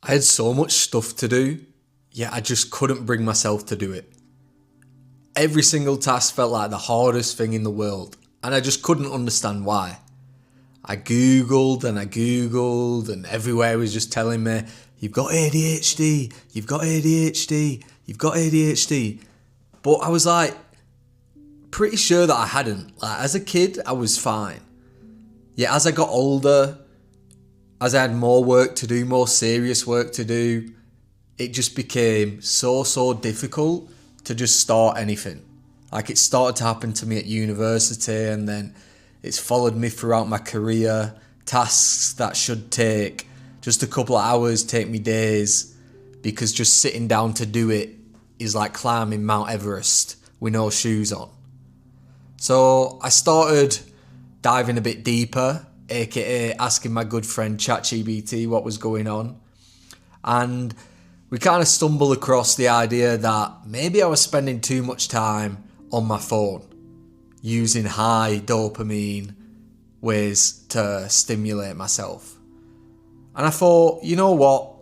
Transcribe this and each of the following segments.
I had so much stuff to do, yet I just couldn't bring myself to do it. Every single task felt like the hardest thing in the world, and I just couldn't understand why. I googled and everywhere was just telling me, you've got ADHD, you've got ADHD, you've got ADHD. But I was like, pretty sure that I hadn't. Like, as a kid, I was fine. Yet as I got older, as I had more work to do, more serious work to do, it just became so difficult to just start anything. Like, it started to happen to me at university, and then it's followed me throughout my career. Tasks that should take just a couple of hours take me days, because just sitting down to do it is like climbing Mount Everest with no shoes on. So I started diving a bit deeper, aka asking my good friend ChatGPT what was going on. And we kind of stumbled across the idea that maybe I was spending too much time on my phone, using high dopamine ways to stimulate myself. And I thought, you know what?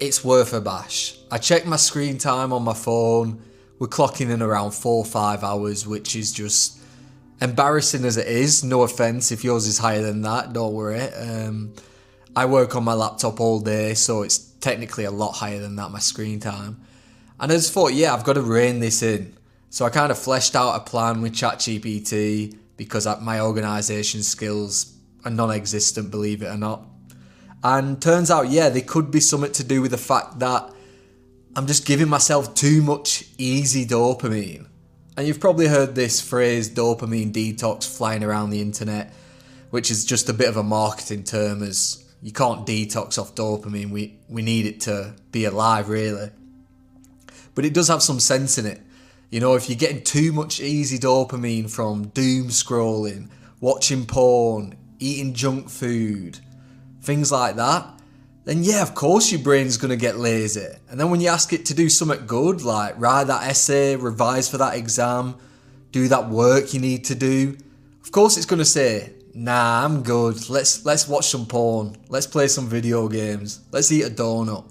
It's worth a bash. I checked my screen time on my phone. We're clocking in around 4 or 5 hours, which is just embarrassing as it is. No offense if yours is higher than that, don't worry. I work on my laptop all day, so it's technically a lot higher than that, my screen time. And I just thought, yeah, I've got to rein this in. So I kind of fleshed out a plan with ChatGPT, because my organisation skills are non-existent, believe it or not. And turns out, yeah, there could be something to do with the fact that I'm just giving myself too much easy dopamine. And you've probably heard this phrase, dopamine detox, flying around the internet, which is just a bit of a marketing term, as you can't detox off dopamine. We need it to be alive, really. But it does have some sense in it. You know, if you're getting too much easy dopamine from doom scrolling, watching porn, eating junk food, things like that, then yeah, of course your brain's going to get lazy. And then when you ask it to do something good, like write that essay, revise for that exam, do that work you need to do, of course it's going to say, nah, I'm good. Let's watch some porn. Let's play some video games. Let's eat a donut.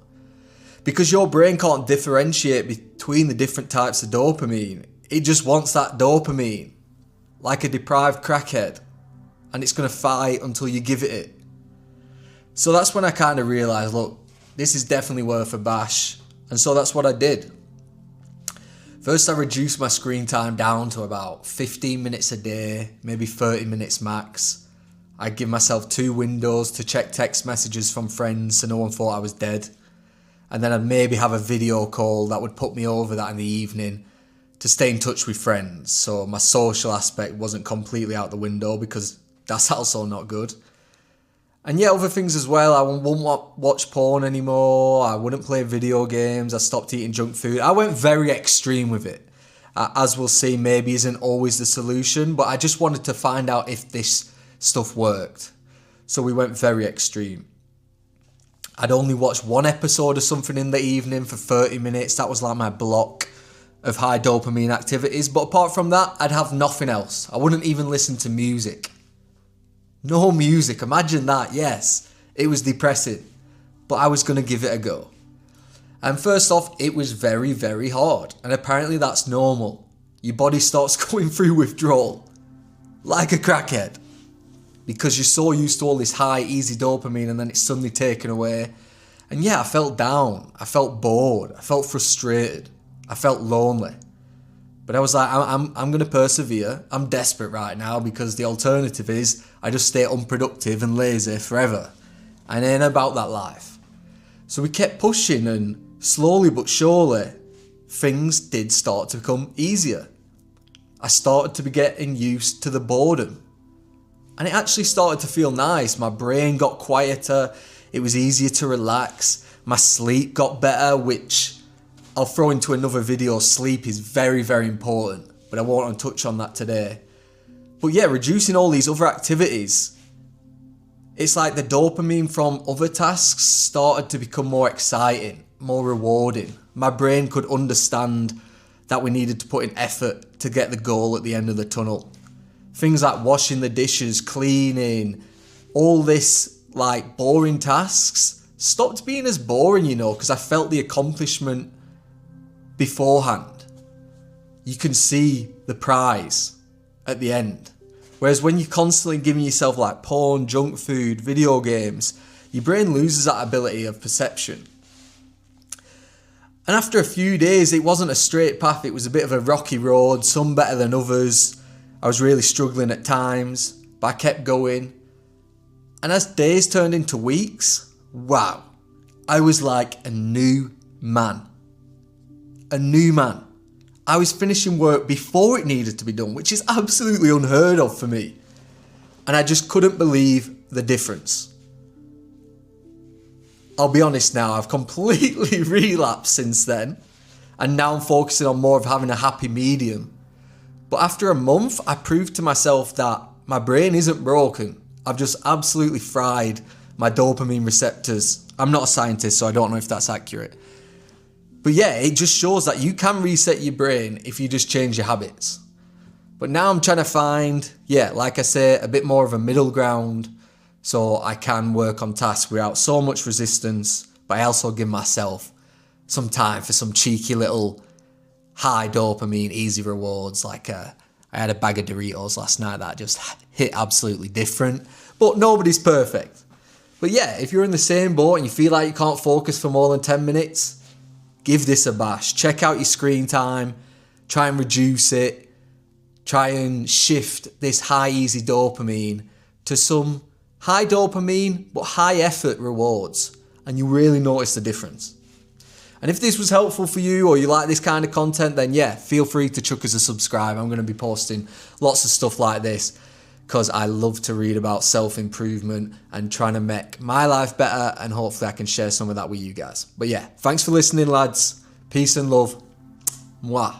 Because your brain can't differentiate between the different types of dopamine. It just wants that dopamine, like a deprived crackhead. And it's going to fight until you give it. So that's when I kind of realised, look, this is definitely worth a bash. And so that's what I did. First, I reduced my screen time down to about 15 minutes a day, maybe 30 minutes max. I'd give myself 2 windows to check text messages from friends so no one thought I was dead. And then I'd maybe have a video call that would put me over that in the evening to stay in touch with friends. So my social aspect wasn't completely out the window, because that's also not good. And yeah, other things as well. I wouldn't watch porn anymore. I wouldn't play video games. I stopped eating junk food. I went very extreme with it. As we'll see, maybe isn't always the solution, but I just wanted to find out if this stuff worked. So we went very extreme. I'd only watch 1 episode of something in the evening for 30 minutes. That was like my block of high dopamine activities. But apart from that, I'd have nothing else. I wouldn't even listen to music. No music, imagine that, yes. It was depressing, but I was going to give it a go. And first off, it was very hard. And apparently that's normal. Your body starts going through withdrawal, like a crackhead. Because you're so used to all this high, easy dopamine, and then it's suddenly taken away. And yeah, I felt down. I felt bored. I felt frustrated. I felt lonely. But I was like, I'm going to persevere. I'm desperate right now, because the alternative is I just stay unproductive and lazy forever. And it ain't about that life. So we kept pushing, and slowly but surely, things did start to become easier. I started to be getting used to the boredom. And it actually started to feel nice. My brain got quieter. It was easier to relax. My sleep got better, which I'll throw into another video. Sleep is very important, but I won't touch on that today. But yeah, reducing all these other activities, it's like the dopamine from other tasks started to become more exciting, more rewarding. My brain could understand that we needed to put in effort to get the goal at the end of the tunnel. Things like washing the dishes, cleaning, all this like boring tasks stopped being as boring, because I felt the accomplishment beforehand. You can see the prize at the end. Whereas when you're constantly giving yourself like porn, junk food, video games, your brain loses that ability of perception. And after a few days, it wasn't a straight path. It was a bit of a rocky road, some better than others. I was really struggling at times, but I kept going. And as days turned into weeks, wow, I was like a new man. A new man. I was finishing work before it needed to be done, which is absolutely unheard of for me. And I just couldn't believe the difference. I'll be honest now, I've completely relapsed since then. And now I'm focusing on more of having a happy medium. But after a month, I proved to myself that my brain isn't broken. I've just absolutely fried my dopamine receptors. I'm not a scientist, so I don't know if that's accurate. But yeah, it just shows that you can reset your brain if you just change your habits. But now I'm trying to find, like I say, a bit more of a middle ground so I can work on tasks without so much resistance, but I also give myself some time for some cheeky little high dopamine, easy rewards. Like I had a bag of Doritos last night that just hit absolutely different. But nobody's perfect. But yeah, if you're in the same boat and you feel like you can't focus for more than 10 minutes, give this a bash. Check out your screen time. Try and reduce it. Try and shift this high easy dopamine to some high dopamine but high effort rewards. And you really notice the difference. And if this was helpful for you or you like this kind of content, then feel free to chuck us a subscribe. I'm going to be posting lots of stuff like this because I love to read about self-improvement and trying to make my life better, and hopefully I can share some of that with you guys. But thanks for listening, lads. Peace and love. Mwah.